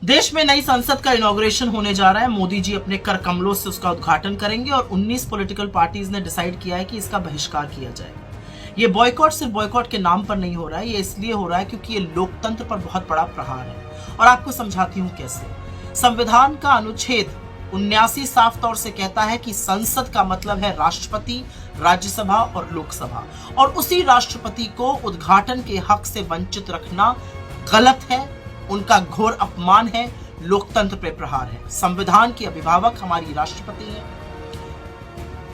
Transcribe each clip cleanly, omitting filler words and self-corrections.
देश में नई संसद का इनॉग्रेशन होने जा रहा है। मोदी जी अपने कर कमलों से उसका उद्घाटन करेंगे और 19 पॉलिटिकल पार्टीज ने डिसाइड किया है कि इसका बहिष्कार किया जाएगा। ये बॉयकॉट सिर्फ बॉयकॉट के नाम पर नहीं हो रहा है, ये इसलिए हो रहा है क्योंकि ये लोकतंत्र पर बहुत बड़ा प्रहार है। और आपको समझाती हूँ कैसे। संविधान का अनुच्छेद 79 साफ तौर से कहता है कि संसद का मतलब है राष्ट्रपति, राज्यसभा और लोकसभा, और उसी राष्ट्रपति को उद्घाटन के हक से वंचित रखना गलत है, उनका घोर अपमान है, लोकतंत्र पे प्रहार है। संविधान के अभिभावक हमारी राष्ट्रपति हैं।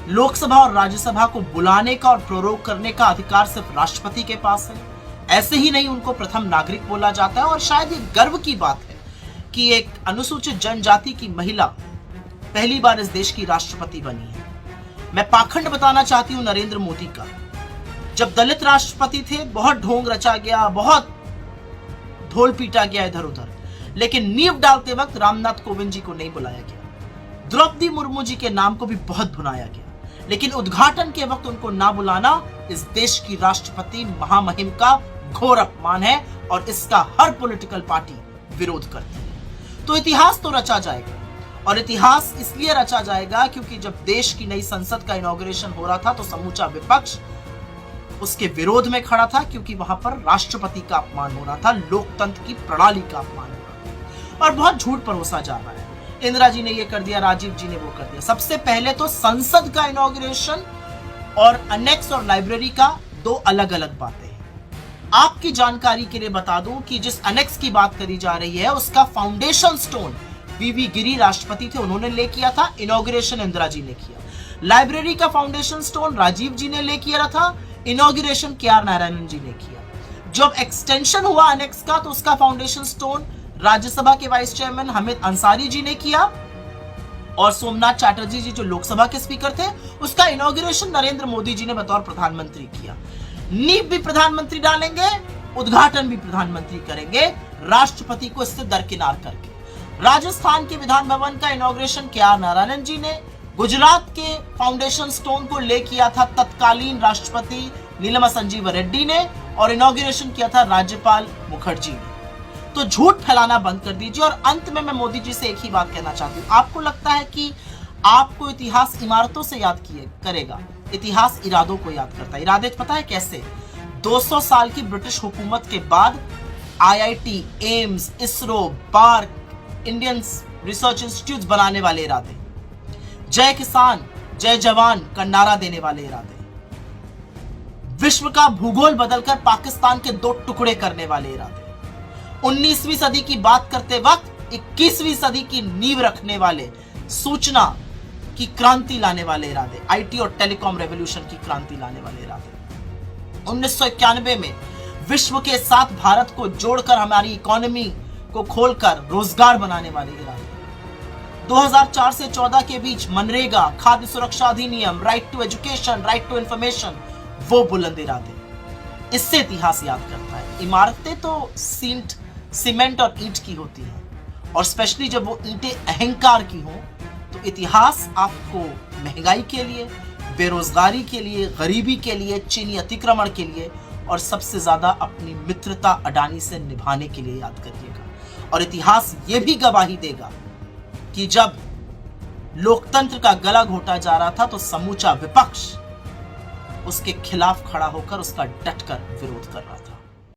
लोकसभा और राज्यसभा को बुलाने का और प्रोरोग करने का अधिकार सिर्फ राष्ट्रपति के पास है। ऐसे ही नहीं उनको प्रथम नागरिक बोला जाता है। और शायद ये गर्व की बात है कि एक अनुसूचित जनजाति की महिला पहली बार इस देश की राष्ट्रपति बनी है। मैं पाखंड बताना चाहती हूं नरेंद्र मोदी का। जब दलित राष्ट्रपति थे बहुत ढोंग रचा गया, बहुत ढोल पीटा गया इधर उधर, लेकिन नींव डालते वक्त रामनाथ कोविंद जी को नहीं बुलाया गया। द्रौपदी मुर्मू जी के नाम को भी बहुत भुनाया गया, लेकिन उद्घाटन के वक्त उनको ना बुलाना इस देश की राष्ट्रपति महामहिम का घोर अपमान है और इसका हर पॉलिटिकल पार्टी विरोध करती है। तो इतिहास तो रचा जाएगा, और इतिहास इसलिए रचा जाएगा क्योंकि जब देश की नई संसद का इनॉग्रेशन हो रहा था तो समूचा विपक्ष उसके विरोध में खड़ा था, क्योंकि वहां पर राष्ट्रपति का अपमान हो रहा था, लोकतंत्र की प्रणाली का अपमान हो रहा था। और बहुत झूठ परोसा जा रहा है। इंदिरा जी ने ये कर दिया, राजीव जी ने वो कर दिया। सबसे पहले तो संसद का इनॉग्रेशन और अनेक्स और लाइब्रेरी का दो अलग अलग बातें हैं। आपकी जानकारी के लिए बता दूं कि जिस अनेक्स की बात करी जा रही है उसका फाउंडेशन स्टोन वीवी गिरी राष्ट्रपति थे, उन्होंने ले किया था। इनॉग्रेशन इंदिरा जी ने किया। लाइब्रेरी का फाउंडेशन स्टोन राजीव जी ने ले किया था। Inauguration KR. नारायणन जी ने किया। जब एक्सटेंशन हुआ अनेक्स का तो उसका फाउंडेशन स्टोन राज्यसभा के वाइस चेयरमैन हामिद अंसारी जी ने किया, और सोमनाथ चैटर्जी जी जो लोकसभा के स्पीकर थे उसका इनॉग्रेशन नरेंद्र मोदी जी ने बतौर प्रधानमंत्री किया। नींव भी प्रधानमंत्री डालेंगे, उद्घाटन भी प्रधानमंत्री करेंगे, राष्ट्रपति को इससे दरकिनार करके। राजस्थान के विधान भवन का इनॉग्रेशन के.आर. नारायणन जी ने, गुजरात के फाउंडेशन स्टोन को ले किया था तत्कालीन राष्ट्रपति नीलमा संजीव रेड्डी ने, और इनॉग्रेशन किया था राज्यपाल मुखर्जी ने। तो झूठ फैलाना बंद कर दीजिए। और अंत में मैं मोदी जी से एक ही बात कहना चाहती हूँ। आपको लगता है कि आपको इतिहास इमारतों से याद करेगा? इतिहास इरादों को याद करता है। इरादे पता है कैसे? 200 साल की ब्रिटिश हुकूमत के बाद IIT, AIIMS, ISRO, BARC, Indian research institute बनाने वाले इरादे, जय किसान जय जवान का नारा देने वाले इरादे, विश्व का भूगोल बदलकर पाकिस्तान के 2 टुकड़े करने वाले इरादे, 19वीं सदी की बात करते वक्त 21वीं सदी की नींव रखने वाले, सूचना की क्रांति लाने वाले इरादे, IT और टेलीकॉम रेवोल्यूशन की क्रांति लाने वाले इरादे, 1991 में विश्व के साथ भारत को जोड़कर हमारी इकोनॉमी को खोलकर रोजगार बनाने वाले इरादे, 2004 से 14 के बीच मनरेगा, खाद्य सुरक्षा अधिनियम, right to education, right to information, वो बुलंद इरादे। इससे इतिहास याद करता है। इमारतें तो सीमेंट और ईंट की होती हैं, और स्पेशली जब वो ईंटें अहंकार की हों तो इतिहास आपको महंगाई के लिए, बेरोजगारी के लिए, गरीबी के लिए, चीनी अतिक्रमण के लिए, और सबसे ज्यादा अपनी मित्रता अडानी से निभाने के लिए याद करिएगा। और इतिहास ये भी गवाही देगा कि जब लोकतंत्र का गला घोटा जा रहा था तो समूचा विपक्ष उसके खिलाफ खड़ा होकर उसका डटकर विरोध कर रहा था।